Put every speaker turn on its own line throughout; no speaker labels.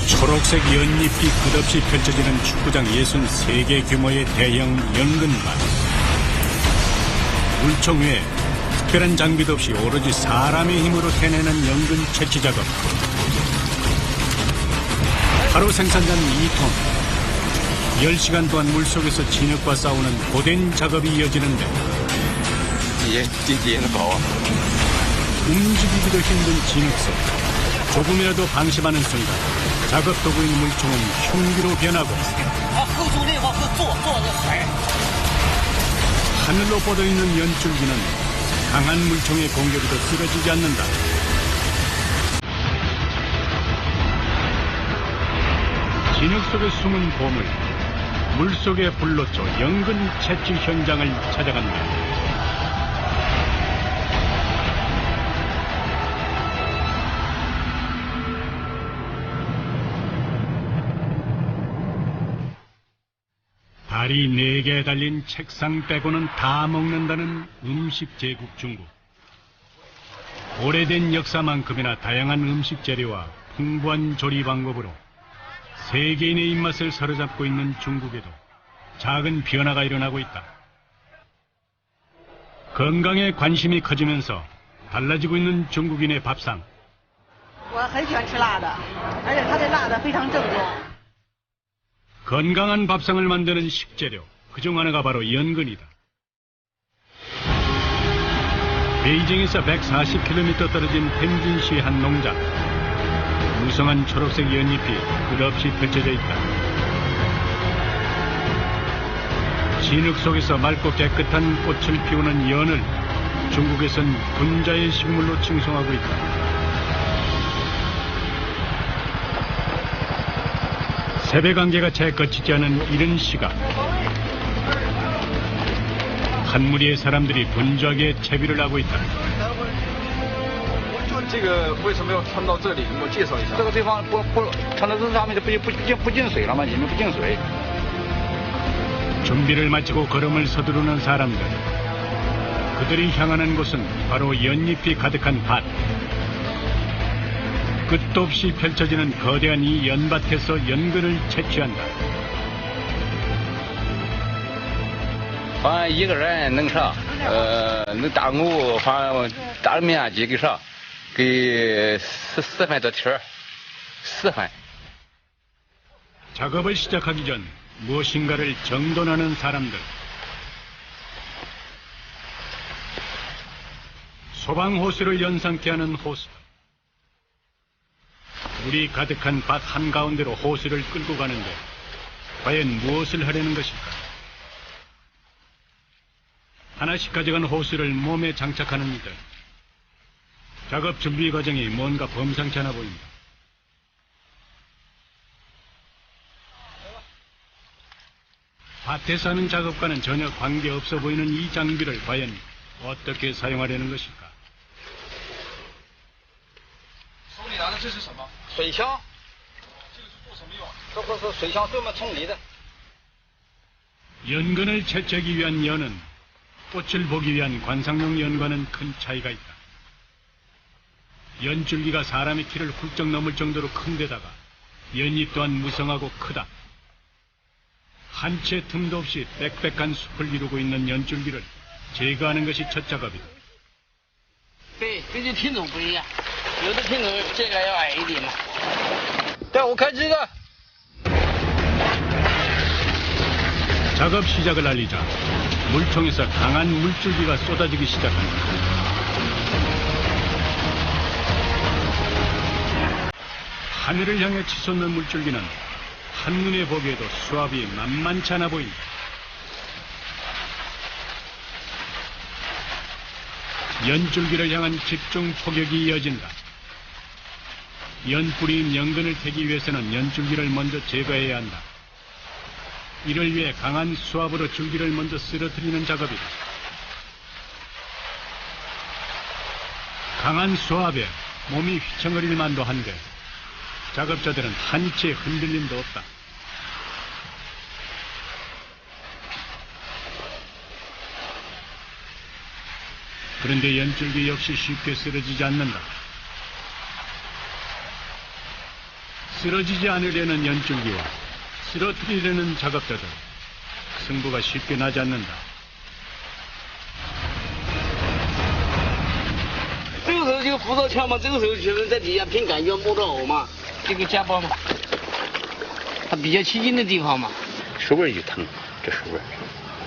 초록색 연잎이 끝없이 펼쳐지는 축구장 63개 규모의 대형 연근밭. 물총 위에 특별한 장비도 없이 오로지 사람의 힘으로 해내는 연근 채취 작업. 하루 생산량 2톤. 10시간 동안 물속에서 진흙과 싸우는 고된 작업이 이어지는데 움직이기도 힘든 진흙 속 조금이라도 방심하는 순간 작업 도구인 물총은 흉기로 변하고 하늘로 뻗어있는 연줄기는 강한 물총의 공격에도 쓰러지지 않는다. 진흙 속에 숨은 보물, 물속의 불로초 연근 채취 현장을 찾아간다. 다리 4개 달린 책상 빼고는 다 먹는다는 음식 제국 중국. 오래된 역사만큼이나 다양한 음식 재료와 풍부한 조리 방법으로 세계인의 입맛을 사로잡고 있는 중국에도 작은 변화가 일어나고 있다. 건강에 관심이 커지면서 달라지고 있는 중국인의 밥상.
我很喜欢吃辣的，而且它的辣的非常正宗。
건강한 밥상을 만드는 식재료, 그중 하나가 바로 연근이다. 베이징에서 140km 떨어진 텐진시의 한 농장. 무성한 초록색 연잎이 끝없이 펼쳐져 있다. 진흙 속에서 맑고 깨끗한 꽃을 피우는 연을 중국에선 군자의 식물로 칭송하고 있다. 새벽 안개가 채 거치지 않은 이른 시각, 한 무리의 사람들이 분주하게 채비를 하고 있다.
这个为什么要穿到这里？给我介绍一下。这个地方不穿到这上面就不进水了吗？里面不进水。
준비를 마치고 걸음을 서두르는 사람들. 그들이 향하는 곳은 바로 연잎이 가득한 밭. 끝도 없이 펼쳐지는 거대한 이 연밭에서 연근을 채취한다.
反正一个人能啥，能打我反正大面积给啥，给四分多天儿，4分。
작업을 시작하기 전 무엇인가를 정돈하는 사람들. 소방호수를 연상케 하는 호수. 물이 가득한 밭 한가운데로 호수를 끌고 가는데 과연 무엇을 하려는 것일까? 하나씩 가져간 호수를 몸에 장착하는 이들. 작업 준비 과정이 뭔가 범상치 않아 보인다. 밭에서 하는 작업과는 전혀 관계없어 보이는 이 장비를 과연 어떻게 사용하려는 것일까?
手里拿的这是什么？
水枪，
这个是做什么用？
这不是水枪专门冲泥的。
연근을 채취하기 위한 연은 꽃을 보기 위한 관상용 연과는 큰 차이가 있다. 연줄기가 사람의 키를 훌쩍 넘을 정도로 큰 데다가 연잎 또한 무성하고 크다. 한 채 틈도 없이 빽빽한 숲을 이루고 있는 연줄기를 제거하는 것이 첫 작업이다.
对，根据品种不一样，有的品种这个要矮一点嘛。
对，我开这个。
작업 시작을 알리자 물총에서 강한 물줄기가 쏟아지기 시작한다. 하늘을 향해 치솟는 물줄기는 한눈에 보기에도 수압이 만만치 않아 보인다. 연줄기를 향한 집중 포격이 이어진다. 연뿌리인 연근을 캐기 위해서는 연줄기를 먼저 제거해야 한다. 이를 위해 강한 수압으로 줄기를 먼저 쓰러뜨리는 작업이다. 강한 수압에 몸이 휘청거릴 만도 한데 작업자들은 한치의 흔들림도 없다. 그런데 연줄기 역시 쉽게 쓰러지지 않는다. 쓰러지지 않으려는 연줄기와 쓰러뜨리려는 작업자들. 승부가 쉽게 나지 않는다.
这个时候就扶着枪嘛，这个时候就是在底下凭感觉摸着偶嘛，这个夹包嘛，它比较起劲的地方嘛。
手腕就疼，这手腕，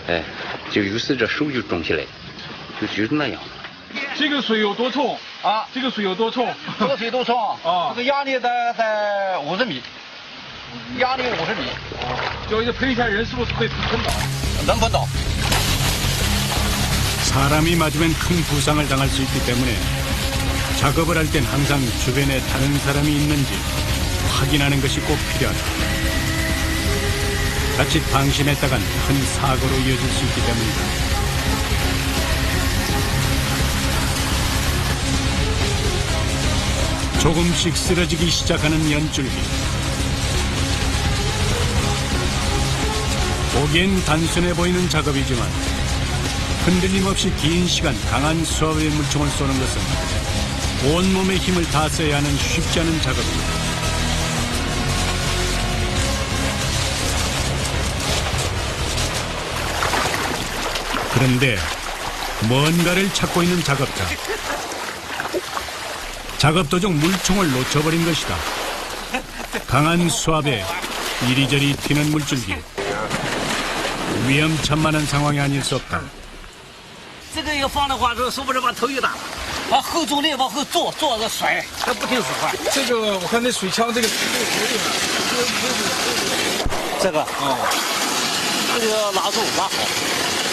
哎，就有时这手就肿起来，就是那样。
这个水有多重
啊？
这个水有多重？
这个水多重？
啊
这个压力在50米，压力50米，
就一陪一下人是不是会昏倒？
能昏倒。
사람이 맞으면 큰 부상을 당할 수 있기 때문에 작업을 할 땐 항상 주변에 다른 사람이 있는지 확인하는 것이 꼭 필요하다. 자칫 방심했다간 큰 사고로 이어질 수 있기 때문이다. 조금씩 쓰러지기 시작하는 연줄기. 보기엔 단순해 보이는 작업이지만 흔들림 없이 긴 시간 강한 수압의 물총을 쏘는 것은 온몸의 힘을 다 써야 하는 쉽지 않은 작업입니다. 그런데 뭔가를 찾고 있는 작업자. 작업 도중 물총을 놓쳐버린 것이다. 강한 수압에 이리저리 튀는 물줄기. 위험천만한 상황이 아닐 수 없다.
这个要放的话，说不定把头一打，往后坐力往后坐，坐着甩，它不听使唤。
这个我看那水枪这个
这个这个要拉住拉好，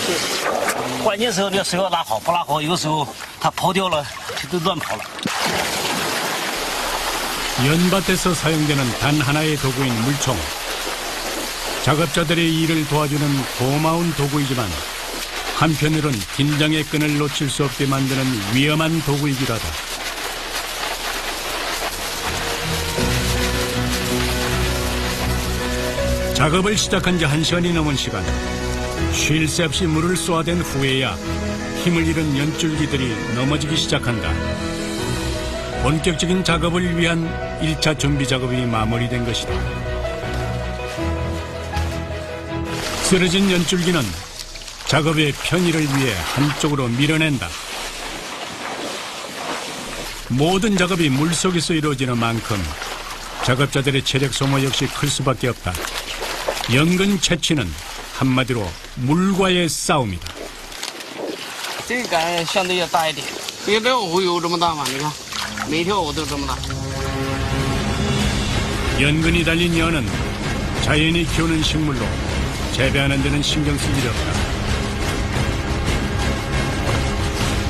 对，关键时候这水要拉好，不拉好，有时候它跑掉了，它都乱跑了。
연밭에서 사용되는 단 하나의 도구인 물총. 작업자들의 일을 도와주는 고마운 도구이지만 한편으론 긴장의 끈을 놓칠 수 없게 만드는 위험한 도구이기도 하다. 작업을 시작한 지 1시간이 넘은 시간. 쉴 새 없이 물을 쏘아댄 후에야 힘을 잃은 연줄기들이 넘어지기 시작한다. 본격적인 작업을 위한 1차 준비 작업이 마무리된 것이다. 쓰러진 연줄기는 작업의 편의를 위해 한쪽으로 밀어낸다. 모든 작업이 물속에서 이루어지는 만큼 작업자들의 체력 소모 역시 클 수밖에 없다. 연근 채취는 한마디로 물과의 싸움이다.
这个杆相对要大一点，别的藕有这么大吗？你看，每条藕都这么大。
연근이 달린 연은 자연이 키우는 식물로 재배하는 데는 신경 쓸 일이 없다.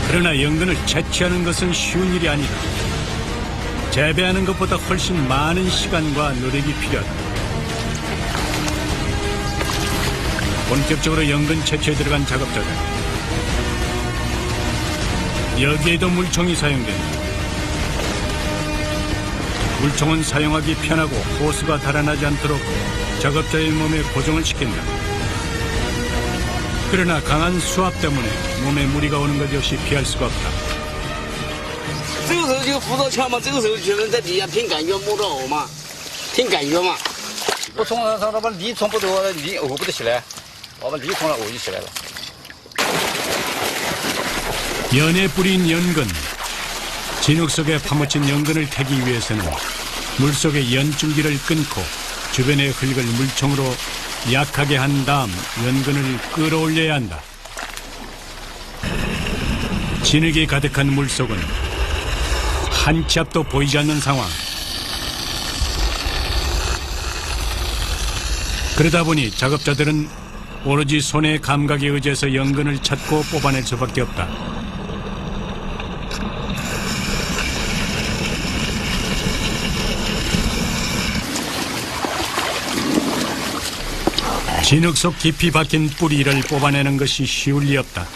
그러나 연근을 채취하는 것은 쉬운 일이 아니다. 재배하는 것보다 훨씬 많은 시간과 노력이 필요하다. 본격적으로 연근 채취에 들어간 작업자들. 여기에도 물총이 사용된다. 물총은 사용하기 편하고 호스가 달아나지 않도록 작업자의 몸에 고정을 시킨다. 그러나 강한 수압 때문에 몸에 무리가 오는 것 역시 피할 수가 없다.
这个时候就扶着枪嘛，这个时候只能在底下凭感觉摸着偶嘛，凭感觉嘛。
不冲它把力冲不多，力偶不得起来，我把力冲了，偶就起来了。
연에 뿌린 연근. 진흙 속에 파묻힌 연근을 캐기 위해서는 물속의 연줄기를 끊고 주변의 흙을 물총으로 약하게 한 다음 연근을 끌어올려야 한다. 진흙이 가득한 물속은 한 치 앞도 보이지 않는 상황. 그러다 보니 작업자들은 오로지 손의 감각에 의지해서 연근을 찾고 뽑아낼 수밖에 없다. 진흙 속 깊이 박힌 뿌리를 뽑아내는 것이 쉬울 리 없다.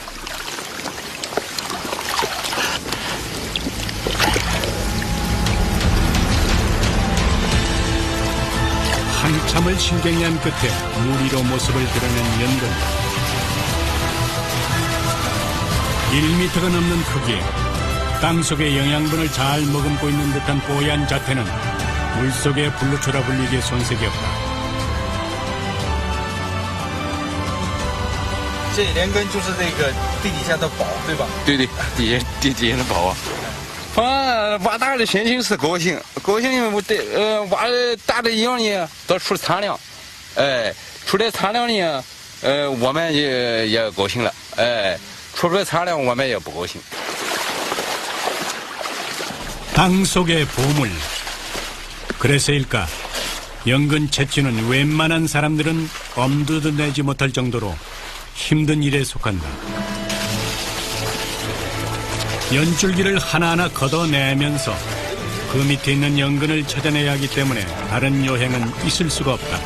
한참을 신경이 한 끝에 무리로 모습을 드러낸 연근. 1미터가 넘는 크기, 땅속의 영양분을 잘 머금고 있는 듯한 뽀얀 자태는 물속의 불로초라 불리기에 손색이 없다.
这连根就是这个地底下的宝，对吧？
对对，地下的宝啊。反正挖大的心情是高兴，高兴因为我得挖大的样呢，都出产量，哎，出来产量呢，我们也高兴了，哎，出不来产量我们也不高兴。
땅 속의 보물. 그래서일까 연근 채취는 웬만한 사람들은 엄두도 내지 못할 정도로 힘든 일에 속한다. 연줄기를 하나하나 걷어내면서 그 밑에 있는 연근을 찾아내야 하기 때문에 다른 요행은 있을 수가 없다.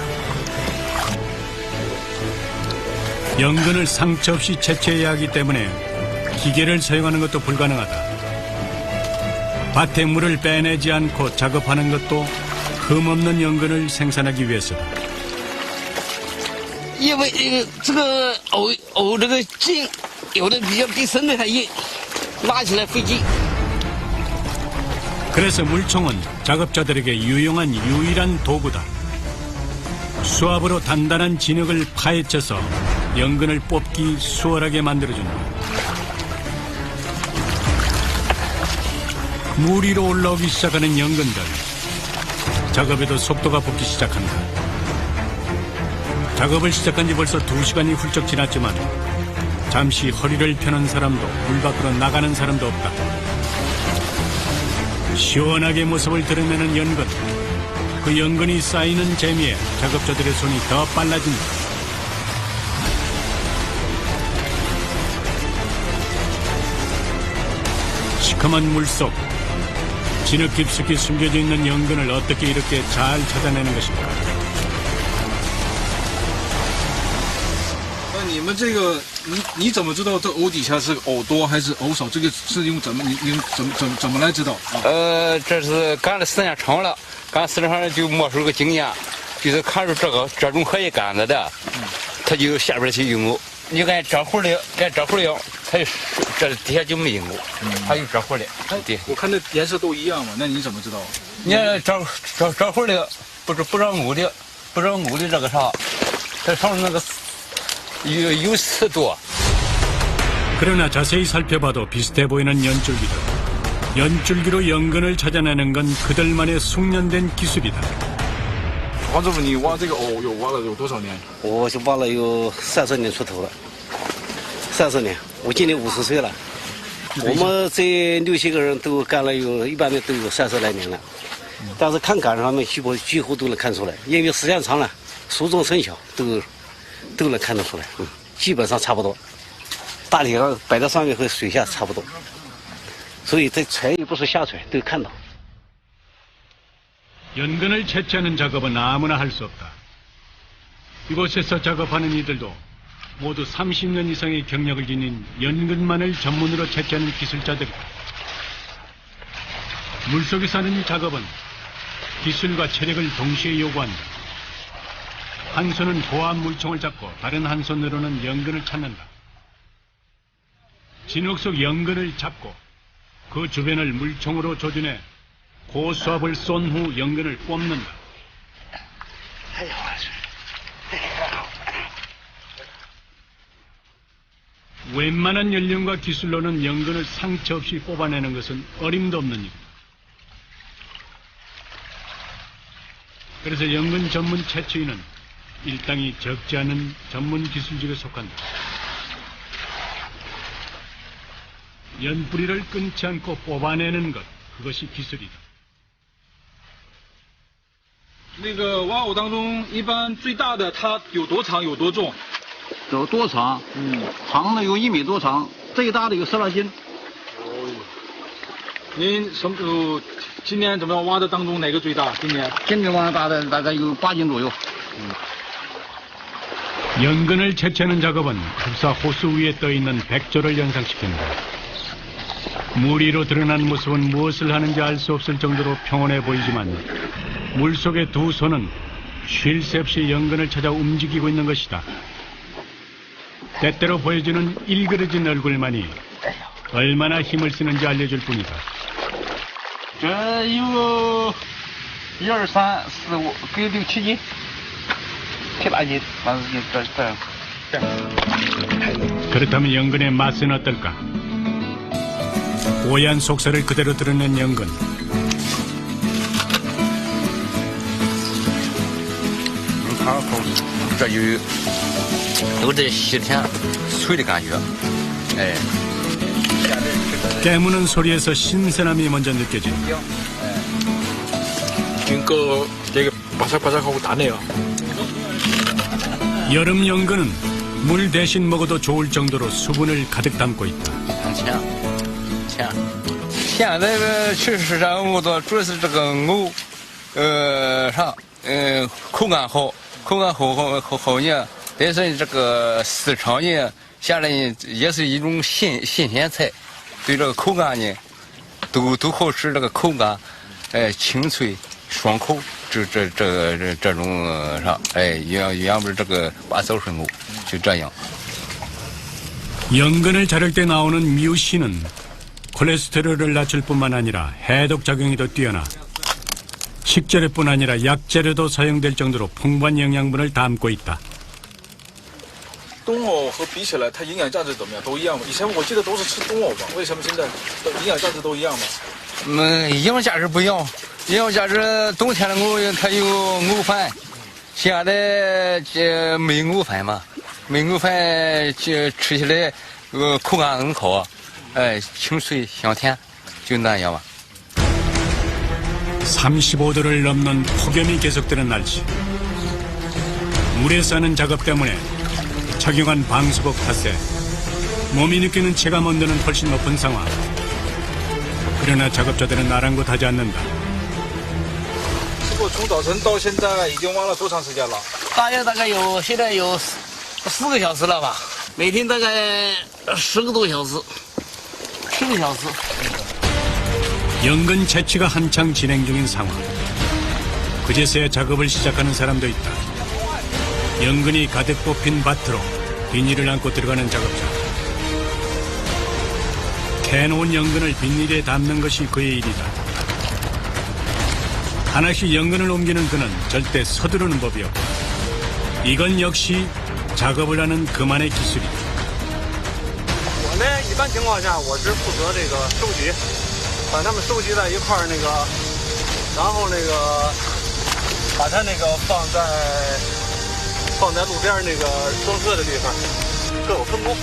연근을 상처 없이 채취해야 하기 때문에 기계를 사용하는 것도 불가능하다. 밭에 물을 빼내지 않고 작업하는 것도 흠없는 연근을 생산하기 위해서다.
因为这个藕这个茎有的比较比深的还硬，拉起来费劲。
그래서 물총은 작업자들에게 유용한 유일한 도구다. 수압으로 단단한 진흙을 파헤쳐서 연근을 뽑기 수월하게 만들어준다. 물 위로 올라오기 시작하는 연근들. 작업에도 속도가 붙기 시작한다. 작업을 시작한 지 벌써 2시간이 훌쩍 지났지만 잠시 허리를 펴는 사람도 물 밖으로 나가는 사람도 없다. 시원하게 모습을 드러내는 연근. 그 연근이 쌓이는 재미에 작업자들의 손이 더 빨라진다. 시커먼 물속 진흙 깊숙이 숨겨져 있는 연근을 어떻게 이렇게 잘 찾아내는 것일까?
那你们这个，你怎么知道这藕底下是藕多还是藕少？这个是用怎么怎么来知道啊？
这是干了时间长了，干时间长了就摸出个经验，就是看出这种可以干了的，它就下边去有藕。你看这会儿的，它就这底下就没有藕，它有这会儿的。对，
我看那颜色都一样嘛，那你怎么知道？
你看这会儿的不让藕的，这个啥，它上面那个有刺多。
그러나 자세히 살펴봐도 비슷해 보이는 연줄기들. 연줄기로 연근을 찾아내는 건 그들만의 숙련된 기술이다.
王师傅，你挖这个藕挖了有多少年？
我就挖了有30年出头了，30年。我今年50岁了。我们这6、7个人都干了一般的都有30来年了。但是看杆上面几乎都能看出来，因为时间长了，熟重生小都能看得出来，基本上差不多。大体上摆在上面和水下差不多，所以这船又不是下船都看到。
연근을 채취하는 작업은 아무나 할 수 없다. 이곳에서 작업하는 이들도 모두 30년 이상의 경력을 지닌 연근만을 전문으로 채취하는 기술자들이다. 물속에서 하는 이 작업은 기술과 체력을 동시에 요구한다. 한 손은 고압 물총을 잡고 다른 한 손으로는 연근을 찾는다. 진흙 속 연근을 잡고 그 주변을 물총으로 조준해 고수압을 쏜 후 연근을 뽑는다. 웬만한 연륜과 기술로는 연근을 상처 없이 뽑아내는 것은 어림도 없는 일이다. 그래서 연근 전문 채취인은 일당이 적지 않은 전문 기술직에 속한다. 연뿌리를 끊지 않고 뽑아내는 것, 그것이 기술이다.
那个挖藕当中，一般最大的它有多长有多重？
有多长？长的有1米多长，最大的有12斤。
您今年怎么样挖的当中哪个最大？今年
挖大的大概有8斤左右。
연근을 채취하는 작업은 흡사 호수 위에 떠있는 백조를 연상시킨다. 물 위로 드러난 모습은 무엇을 하는지 알 수 없을 정도로 평온해 보이지만 물속의 두 손은 쉴 새 없이 연근을 찾아 움직이고 있는 것이다. 때때로 보여주는 일그러진 얼굴만이 얼마나 힘을 쓰는지 알려줄 뿐이다.
这有1、2、3、4、5，给6、7斤，7、8斤，反正就这样。
그렇다면 연근의 맛은 어떨까? 오해한 속살을 그대로 드러낸 연근.
这有点鲜甜脆的感觉，哎。
깨무는 소리에서 신선함이 먼저 느껴진다.
이거 되게 바삭바삭하고 다네요.
여름 연근은 물 대신 먹어도 좋을 정도로 수분을 가득 담고 있다.
现在去市场我都主要是这个藕，口感好呢。但是这个市场呢，现在也是一种新鲜菜，对这个口感呢，都好吃。这个口感，清脆爽口，这种原本这个八枣笋藕就这样。
연근을 자를 때 나오는 뮤신은 콜레스테롤을 낮출 뿐만 아니라 해독 작용이 더 뛰어나 식재료뿐 아니라 약재료도 사용될 정도로 풍부한 영양분을 담고 있다.
冬藕和比起来，它营养价值怎么样？都一样吗？以前我记得都是吃冬藕吧？为什么现在营养价值都一样吗？
营养价值不一样，营养价值冬天的藕它有藕粉，现在这没藕粉嘛，没藕粉吃起来口感很好，清脆香甜，就那样吧。
35도를 넘는 폭염이 계속되는 날씨. 물에 싸는 작업 때문에 착용한 방수복 탓에 몸이 느끼는 체감 온도는 훨씬 높은 상황. 그러나 작업자들은 아랑곳하지 않는다.
师傅，从早晨到现在已经挖了多长时间了？
大概现在有4个小时了吧，每天大概10个多小时，10个小时。
연근 채취가 한창 진행 중인 상황. 그제서야 작업을 시작하는 사람도 있다. 연근이 가득 뽑힌 밭으로 비닐을 안고 들어가는 작업자. 캐놓은 연근을 비닐에 담는 것이 그의 일이다. 하나씩 연근을 옮기는 그는 절대 서두르는 법이 없다. 이건 역시 작업을 하는 그만의 기술이다.
我呢，一般情况下我是负责这个收集。 把它们收集在一块儿，然后把它放在路边装车的地方，各有分工，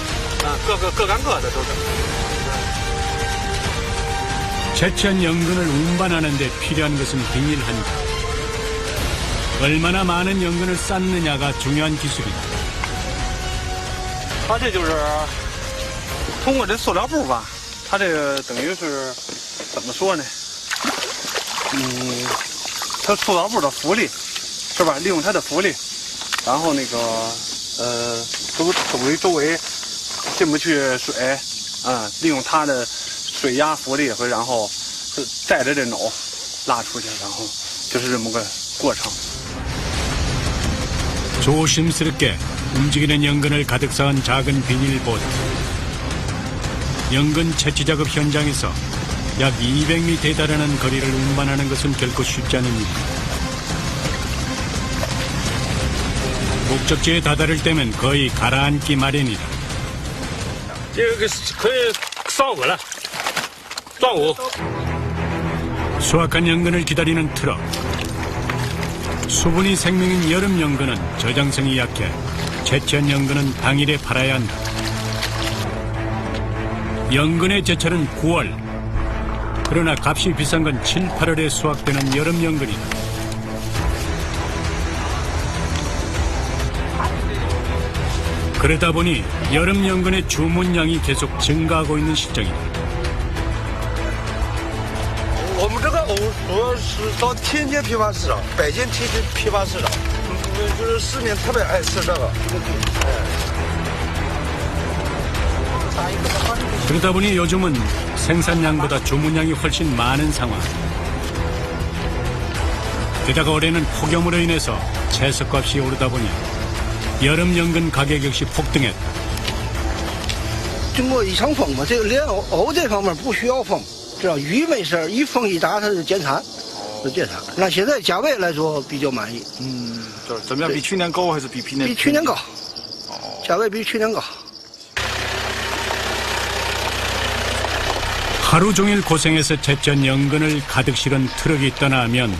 各干各的都是。
채취한 연근을 운반하는 데 필요한 것은 비닐 한 장. 얼마나 많은 연근을 쌓느냐가 중요한 기술이다.
它这就是通过这塑料布吧，它这个等于是。 怎么说呢？它塑料布的浮力，是吧？利用它的浮力，然后周围进不去水，利用它的水压浮力，然后带着这耨拉出去，然后就是这么个过程。
조심스럽게 움직이는 연근을 가득 쌓은 작은 비닐보드. 연근 채취 작업 현장에서 약 200m에 달하는 거리를 운반하는 것은 결코 쉽지 않은 일이다. 목적지에 다다를 때면 거의 가라앉기 마련이다.
这个可以上午了，上午。
수확한 연근을 기다리는 트럭. 수분이 생명인 여름 연근은 저장성이 약해 채취한 연근은 당일에 팔아야 한다. 연근의 제철은 9월. 그러나 값이 비싼 건 7, 8월에 수확되는 여름 연근이다. 그러다 보니 여름 연근의 주문량이 계속 증가하고 있는 실정이다.
我们这个藕主要是到天津批发市场、北京批发市场，就是市民特别爱吃这个。
그러다 보니 요즘은 생산량보다 주문량이 훨씬 많은 상황. 게다가 올해는 폭염으로 인해서 채소값이 오르다 보니 여름 연근 가격 역시 폭등했다.
经过一场风嘛，这个莲藕这方面不需要风，只要雨没事，一风一打它就减产。是这样。那现在价位来说比较满意，
就是怎么样？比去年高还是比去年？
比去年高，价位比去年高。
하루 종일 고생해서 채취한 연근을 가득 실은 트럭이 떠나면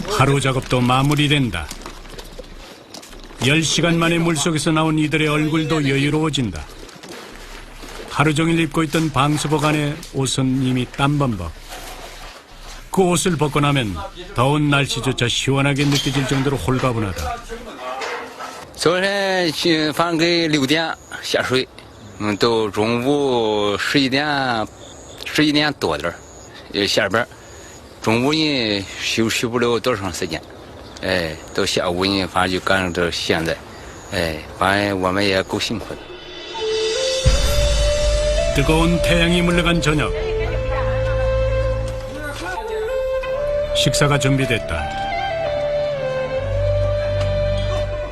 하루 작업도 마무리된다. 10시간 만에 물속에서 나온 이들의 얼굴도 여유로워진다. 하루 종일 입고 있던 방수복 안에 옷은 이미 땀범벅. 그 옷을 벗고 나면 더운 날씨조차 시원하게 느껴질 정도로 홀가분하다.
昨天反正给6点下水，到中午11点多点下班，中午呢休息不了多长时间，哎，到下午呢反正就赶上这现在，哎，反正我们也够辛苦的。
뜨거운 태양이 물러간 저녁. 식사가 준비됐다.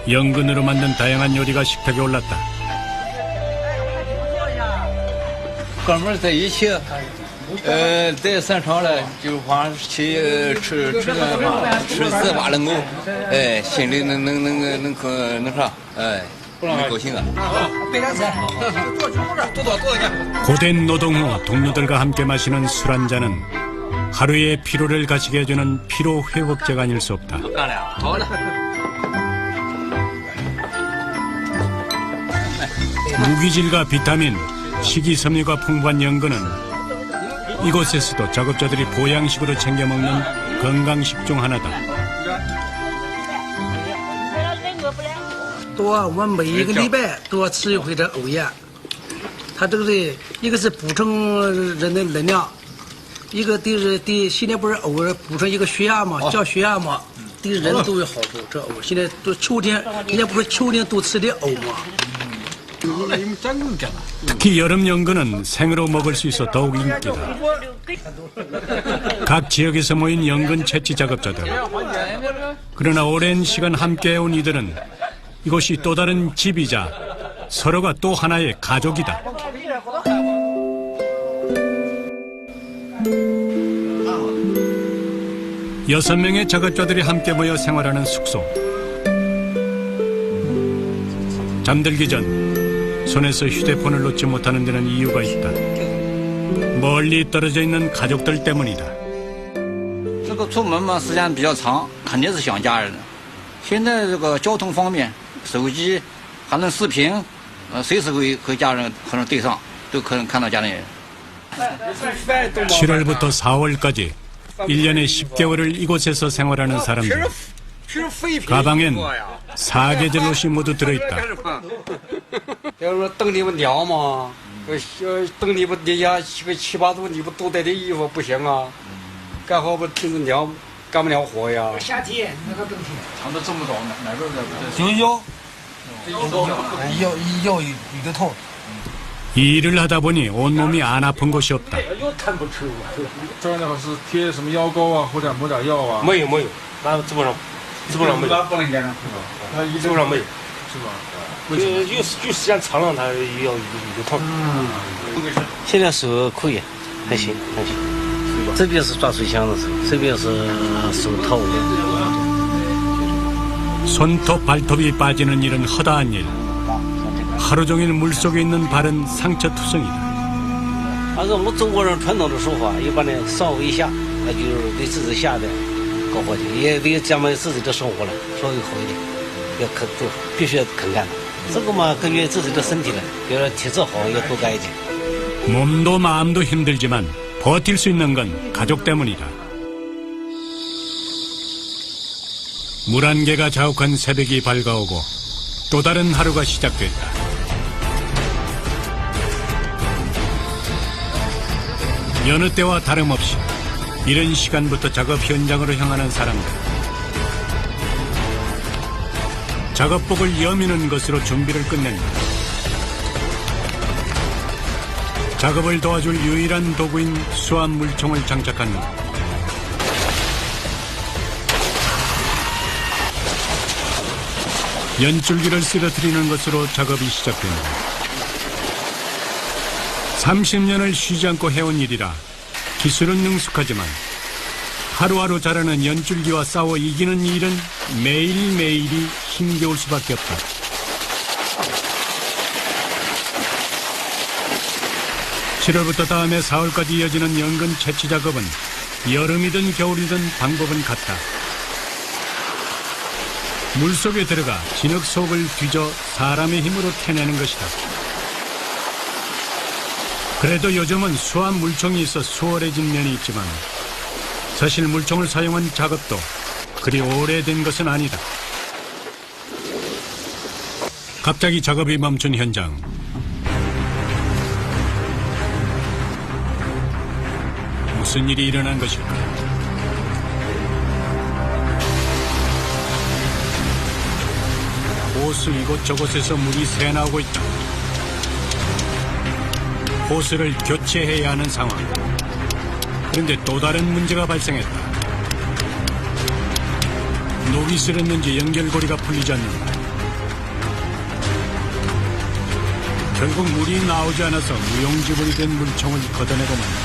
연근으로 만든 다양한 요리가 식탁에 올랐다.
哥们儿在一起，在山上了就光去吃顿饭，吃糍粑冷藕，哎，心里能啥，哎，能高兴啊。
고된 노동 후 동료들과 함께 마시는 술 한 잔은 하루의 피로를 가시게 해주는 피로 회복제가 아닐 수 없다. 무기질과 비타민, 식이섬유가 풍부한 연근은 이곳에서도 작업자들이 보양식으로 챙겨 먹는 건강식 중 하나다.
我们每一个礼拜都要吃一回这藕叶，它这个是一个是补充人的能量，一个对现在不是藕补充一个血压嘛，降血压嘛，对人都有好处。这藕现在都秋天，人家不是秋天都吃的藕嘛。
특히 여름 연근은 생으로 먹을 수 있어 더욱 인기다. 각 지역에서 모인 연근 채취 작업자들. 그러나 오랜 시간 함께해온 이들은 이곳이 또 다른 집이자 서로가 또 하나의 가족이다. 여섯 명의 작업자들이 함께 모여 생활하는 숙소. 잠들기 전 손에서 휴대폰을 놓지 못하는 데는 이유가 있다. 멀리 떨어져 있는 가족들 때문이다.
这个出门嘛，时间比较长，肯定是想家人的。现在这个交通方便，手机还能视频，随时和家人可能对上，都可能看到家里人。
7월부터 4월까지 1년에 10개월을 이곳에서 생활하는 사람들. 가방엔 사계절 옷이 모두 들어있다.
要说等你们凉嘛，等你们底下7、8度，你不都带点衣服不行啊？干活不挺着凉，干不了活呀。
夏天那个冬天，
长得这么早，哪个在？
腰有点痛。
일을 하다 보니 온몸이 안 아픈 곳이 없다.
这样的话是贴什么药膏啊，或者抹点药啊？
没有，那基本上没有，
不能这样。
基本上没有，
是吧？
就时间长了，它有痛。
现在手可以，还行。这边是抓水枪的时候，这边是手套的。
손톱 발톱이 빠지는 일은 허다한 일. 하루 종일 물속에 있는 발은 상처투성이다.
按照我们中国人传统的说法，一般的稍微一下，那就是对自己下的高活劲，也对咱们自己的生活了稍微好一点，要肯做，必须要肯干。这个嘛，根据自己的身体了，比如说体质好要多干一点。
몸도 마음도 힘들지만 버틸 수 있는 건 가족 때문이다. 물 한 개가 자욱한 새벽이 밝아오고 또 다른 하루가 시작됐다. 여느 때와 다름없이 이른 시간부터 작업 현장으로 향하는 사람들. 작업복을 여미는 것으로 준비를 끝낸다. 작업을 도와줄 유일한 도구인 수압 물총을 장착한다. 연줄기를 쓰러뜨리는 것으로 작업이 시작된다. 30년을 쉬지 않고 해온 일이라 기술은 능숙하지만 하루하루 자라는 연줄기와 싸워 이기는 일은 매일매일이 힘겨울 수밖에 없다. (7월부터) 다음해 (4월까지) 이어지는 연근 채취 작업은 여름이든 겨울이든 방법은 같다. 물속에 들어가 진흙 속을 뒤져 사람의 힘으로 캐내는 것이다. 그래도 요즘은 수압 물총이 있어 수월해진 면이 있지만 사실 물총을 사용한 작업도 그리 오래된 것은 아니다. 갑자기 작업이 멈춘 현장. 무슨 일이 일어난 것일까? 호수 이곳저곳에서 물이 새나오고 있다. 호수를 교체해야 하는 상황. 그런데 또 다른 문제가 발생했다. 녹이 슬었는지 연결고리가 풀리지 않는다. 결국 물이 나오지 않아서 무용지물이 된 물총을 걷어내고 만다.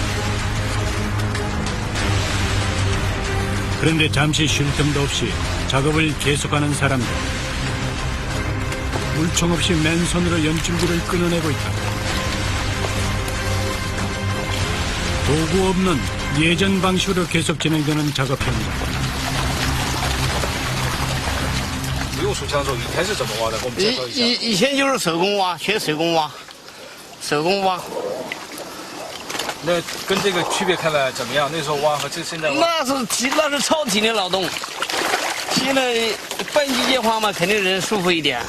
그런데 잠시 쉴 틈도 없이 작업을 계속하는 사람들. 물총 없이 맨손으로 연줄기를 끊어내고 있다. 도구 없는 예전 방식으로 계속 진행되는 작업 현장.
没有手枪的时候，以前是怎么挖的？给我们介绍一下。
以前就是手工挖，全手工挖，手工挖。
那跟这个区别看来怎么样？那时候挖和现在挖？
那是超体力劳动。现在半机械化嘛，肯定人舒服一点。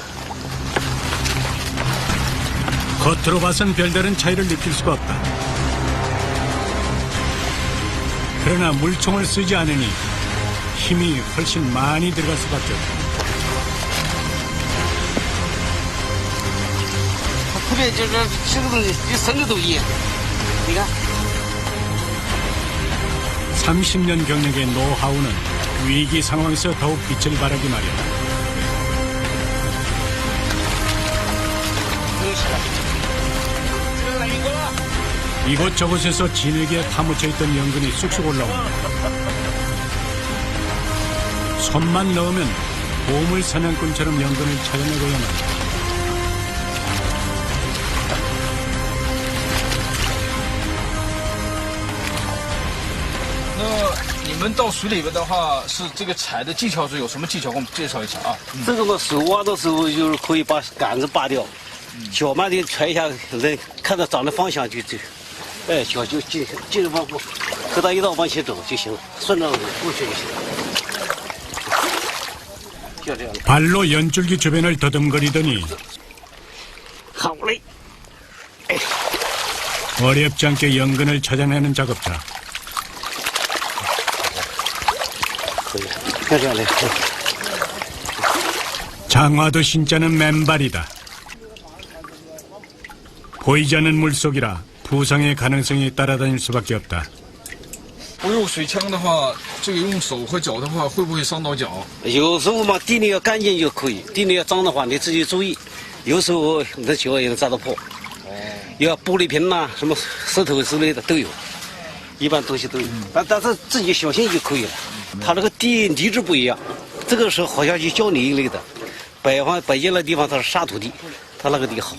겉으로 봐선 별다른 차이를 느낄 수가 없다. 그러나 물총을 쓰지 않으니 힘이 훨씬 많이 들어갈 수밖에 없다.
特别就是吃的东西比生的都硬。你看。
30년 경력의 노하우는 위기 상황에서 더욱 빛을 발하기 마련이다. 이곳저곳에서 진흙에 파묻혀 있던 연근이 쑥쑥 올라온다. 손만 넣으면 보물 사냥꾼처럼 연근을 찾아내고야만 한다.
那你们到水里边的话，是这个采的技巧是有什么技巧？给我们介绍一下啊。
这个嘛，手挖的时候就是可以把杆子拔掉，脚慢点踹一下，人看到长的方向就，哎，脚就尽量往和它一道往前走就行了，顺着过去就行了。就这样。
발로 연줄기 주변을 더듬거리더니
好嘞。
어렵지 않게 연근을 찾아내는 작업자.
就这样嘞。
장화도 신자는 맨발이다. 보이지 않는 물속이라 부상의 가능성이 따라다닐 수밖에 없다.
不用水枪的话，这个用手和脚的话，会不会伤到脚？
有时候嘛，地里要干净就可以，地里要脏的话，你自己注意。有时候你的脚也能扎得破。要玻璃瓶呐、什么石头之类的都有，一般东西都有。但是自己小心就可以了。它这个地质不一样，这个是好像就胶泥一类的。北京那地方它是沙土地，它那个地好。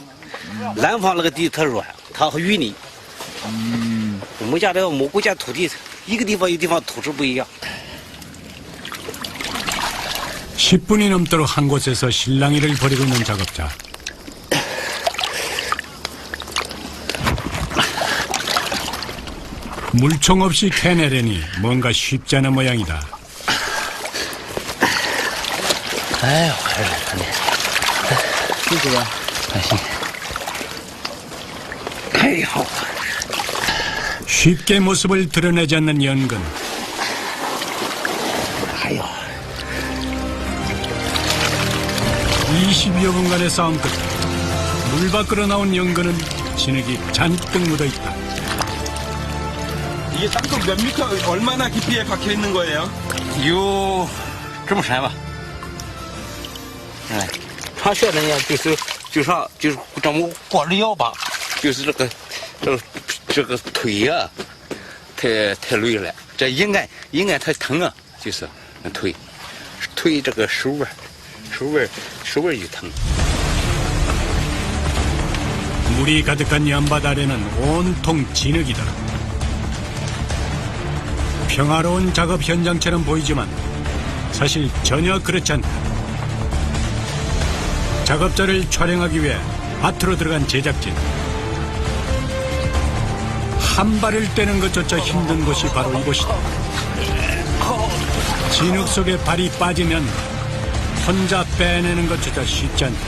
南方那个地它软，它淤泥。我们家的蘑菇家土地，一个地方一个地方土质不一样。
10분이 넘도록 한 곳에서 실랑이를 벌이고 있는 작업자. 물총 없이 캐내려니 뭔가 쉽지 않은 모양이다.
아유, 잘하네. 이거야. 다시. 아이고.
쉽게 모습을 드러내지 않는 연근.
아유.
20여 분간의 싸움 끝 물 밖으로 나온 연근은 진흙이 잔뜩 묻어있다.
이게 땅속 몇 미터 얼마나 깊이에 박혀 있는 거예요?
有这么深吧？哎，穿靴子呢，就是这么光着腰吧，就是这个腿呀、太累了，
这一按它疼啊，就是推这个手腕一疼。
물이 가득한 연밭 아래는 온통 진흙이다. 평화로운 작업 현장처럼 보이지만 사실 전혀 그렇지 않다. 작업자를 촬영하기 위해 밭으로 들어간 제작진. 한 발을 떼는 것조차 힘든 곳이 바로 이곳이다. 진흙 속에 발이 빠지면 혼자 빼내는 것조차 쉽지 않다.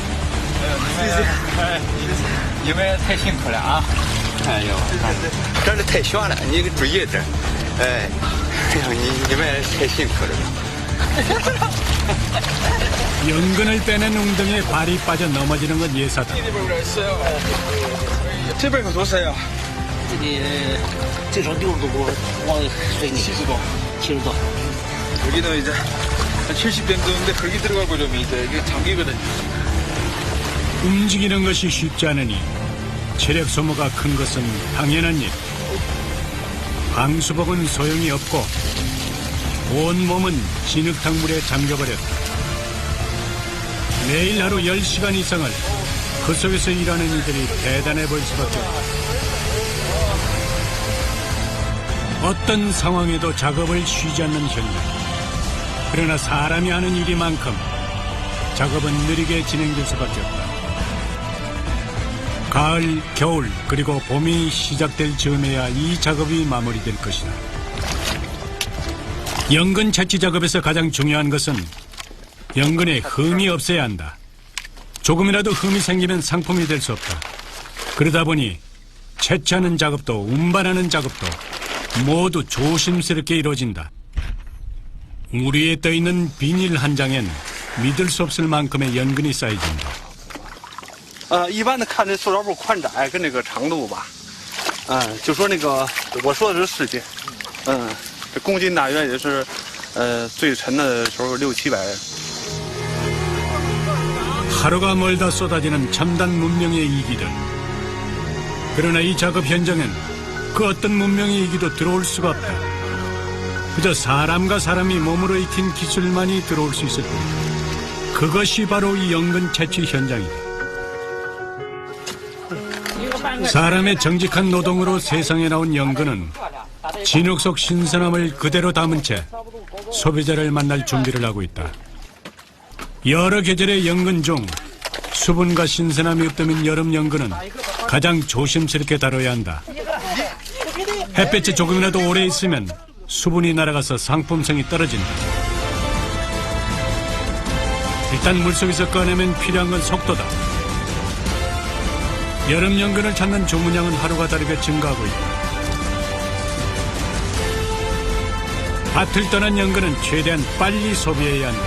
你们太辛苦了啊！哎呦，
这里太悬了，你注意点。哎，哎呦，你们太辛苦了。
연근을 빼낸 웅덩이에 발이 빠져 넘어지는 건 예사다.
这边可多深呀？
这里最少60多往水里70多70多
여기는 이제 한 70년 정도인데 거기 들어가고 좀 이제 이게 장기거든요.
움직이는 것이 쉽지 않으니 체력 소모가 큰 것은 당연한 일. 방수복은 소용이 없고 온 몸은 진흙탕물에 잠겨버렸다. 매일 하루 10시간 이상을 그 속에서 일하는 이들이 대단해 보일 수밖에 없다. 어떤 상황에도 작업을 쉬지 않는 현장. 그러나 사람이 하는 일이만큼 작업은 느리게 진행될 수밖에 없다. 가을, 겨울, 그리고 봄이 시작될 즈음에야 이 작업이 마무리될 것이다. 연근 채취 작업에서 가장 중요한 것은 연근에 흠이 없어야 한다. 조금이라도 흠이 생기면 상품이 될 수 없다. 그러다 보니 채취하는 작업도 운반하는 작업도 모두 조심스럽게 이루어진다. 물 위에 떠있는 비닐 한 장엔 믿을 수 없을 만큼의 연근이 쌓여진다.
一般的看这塑料布宽窄跟那个长度吧，就说那个我说的是世界，这公斤大约也是，最沉的时候600、700。
하루가 멀다 쏟아지는 첨단 문명의 이기들. 그러나 이 작업 현장엔 그 어떤 문명의 이기도 들어올 수가 없다. 그저 사람과 사람이 몸으로 익힌 기술만이 들어올 수 있을 뿐이다. 그것이 바로 이 연근 채취 현장이다. 사람의 정직한 노동으로 세상에 나온 연근은 진흙 속 신선함을 그대로 담은 채 소비자를 만날 준비를 하고 있다. 여러 계절의 연근 중 수분과 신선함이 없다면 여름 연근은 가장 조심스럽게 다뤄야 한다. 햇볕에 조금이라도 오래 있으면 수분이 날아가서 상품성이 떨어진다. 일단 물속에서 꺼내면 필요한 건 속도다. 여름 연근을 찾는 주문량은 하루가 다르게 증가하고 있다. 밭을 떠난 연근은 최대한 빨리 소비해야 한다.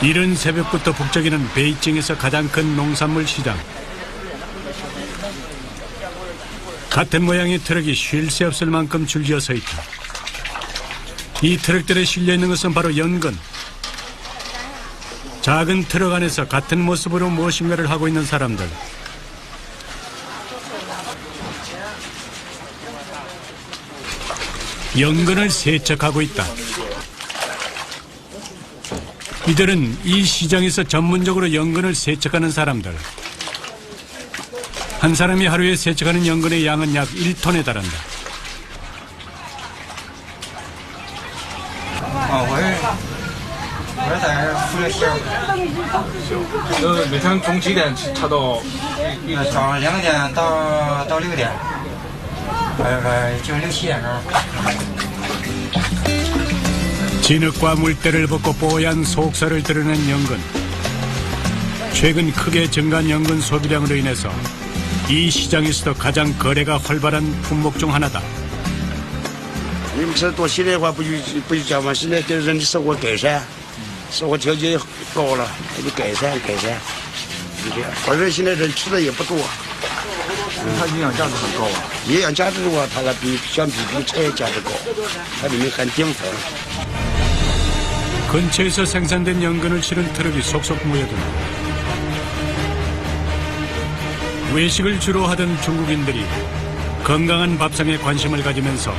이른 새벽부터 북적이는 베이징에서 가장 큰 농산물 시장. 같은 모양의 트럭이 쉴 새 없을 만큼 줄지어 서 있다. 이 트럭들에 실려 있는 것은 바로 연근. 작은 트럭 안에서 같은 모습으로 무엇인가를 하고 있는 사람들. 연근을 세척하고 있다. 이들은 이 시장에서 전문적으로 연근을 세척하는 사람들. 한 사람이 하루에 세척하는 연근의 양은 약 1톤에 달한다.
我在服务线。
每天从几点查到？
早上2点到6点，就是6、7点钟。
진흙과 물때를 벗고 뽀얀 속살을 드러낸 연근. 최근 크게 증가한 연근 소비량으로 인해서 이 시장에서도 가장 거래가 활발한 품목 중 하나다.
你们吃多些的话，不就讲嘛？现在对人的生活改善，生活条件高了，那就改善。就这样。反正现在人吃的也不多。
它营养价值很高啊。
营养价值的话，它那相比菜价值高，它里面含淀粉。
근처에서 생산된 연근을 실은 트럭이 속속 모여든다. 외식을 주로 하던 중국인들이 건강한 밥상에 관심을 가지면서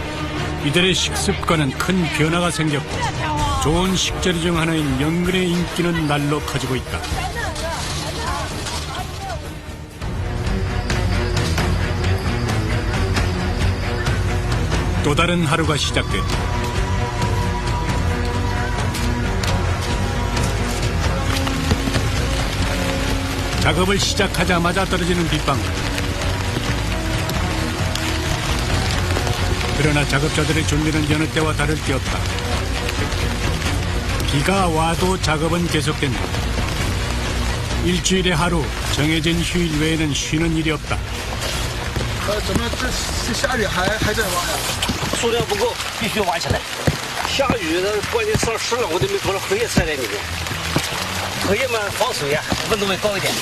이들의 식습관은 큰 변화가 생겼고 좋은 식재료 중 하나인 연근의 인기는 날로 커지고 있다. 또 다른 하루가 시작됐다. 작업을 시작하자마자 떨어지는 빗방울. 그러나 작업자들의 준비는 여느 때와 다를 게 없다. 비가 와도 작업은 계속된다. 일주일에 하루 정해진 휴일 외에는 쉬는 일이 없다.
怎么这下雨还在挖呀？
数量不够，必须挖起来。下雨的关键上湿了，我都没把荷叶塞在里面。荷叶嘛防水呀，温度会高一点。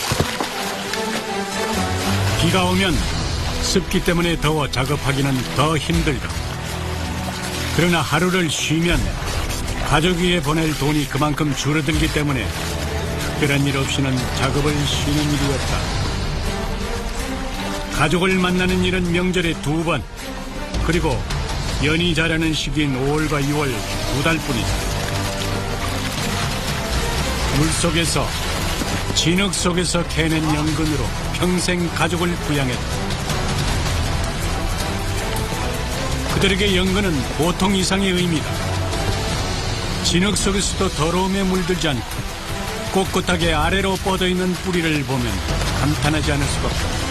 비가 오면 습기 때문에 더워 작업하기는 더 힘들다. 그러나 하루를 쉬면 가족 위에 보낼 돈이 그만큼 줄어들기 때문에 특별한 일 없이는 작업을 쉬는 일이 없다. 가족을 만나는 일은 명절에 2번, 그리고 연이 자라는 시기인 5월과 6월 2달뿐이다. 물속에서 진흙 속에서 캐낸 연근으로 평생 가족을 부양했다. 그들에게 연근은 보통 이상의 의미다. 진흙 속에서도 더러움에 물들지 않고 꼿꼿하게 아래로 뻗어있는 뿌리를 보면 감탄하지 않을 수가 없다.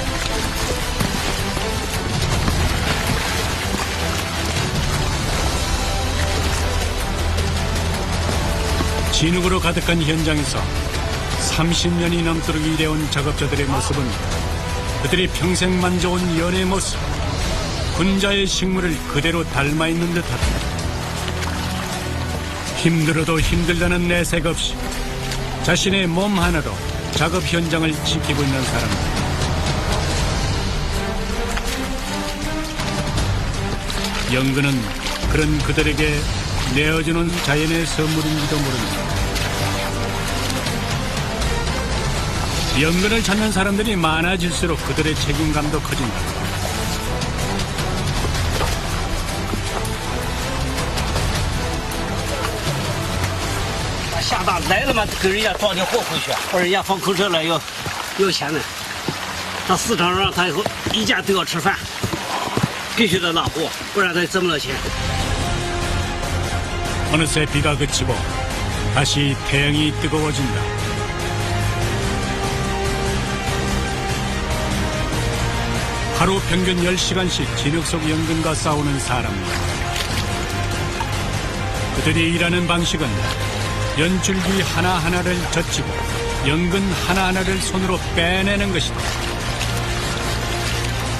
진흙으로 가득한 현장에서 30년이 넘도록 일해온 작업자들의 모습은 그들이 평생 만져온 연의 모습, 군자의 식물을 그대로 닮아있는 듯하다. 힘들어도 힘들다는 내색 없이 자신의 몸 하나로 작업 현장을 지키고 있는 사람들. 연근은 그런 그들에게 내어주는 자연의 선물인지도 모릅니다. 연근을 찾는 사람들이 많아질수록 그들의 책임감도 커진다.
下大来了嘛，给人家装点货回去，或者人家放口车了要钱呢。到市场上，他以后一家都要吃饭，必须得拉货，不然他挣不了钱。
어느새 비가 그치고 다시 태양이 뜨거워진다. 하루 평균 10시간씩 진흙 속 연근과 싸우는 사람들. 그들이 일하는 방식은 연줄기 하나하나를 젖히고 연근 하나하나를 손으로 빼내는 것이다.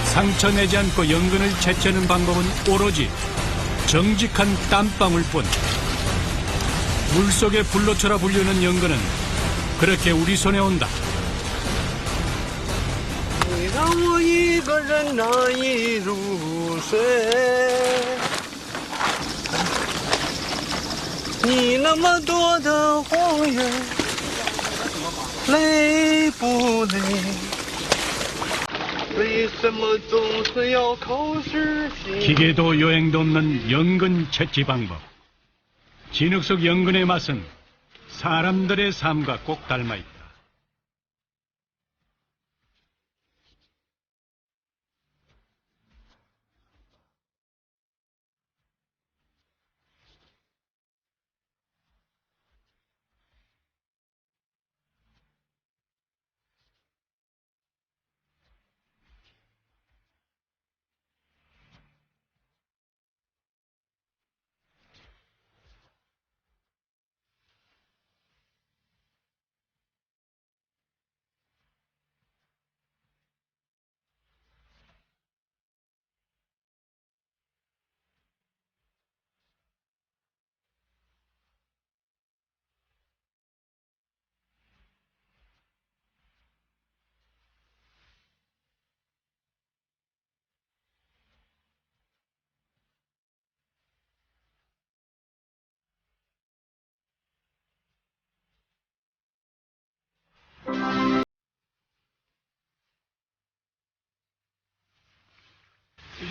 상처 내지 않고 연근을 채취하는 방법은 오로지 정직한 땀방울뿐. 물속에 불로초라 불리는 연근은 그렇게 우리 손에 온다.
你让我一个人难以入睡，你那么多的谎言，累不累？为什么总是要靠时间？
기계도 여행도 없는 연근 채취 방법. 진흙 속 연근의 맛은 사람들의 삶과 꼭 닮아 있다.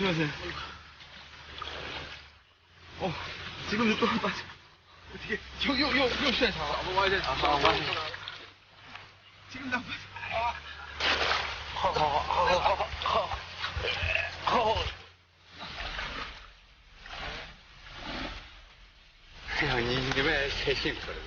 조심하세요. 지금도 또 한 빠져. 어떻게? 요 시간 잡아. 와야 돼. 와야 돼. 지금 나 빠져.
형님,你们太辛苦了。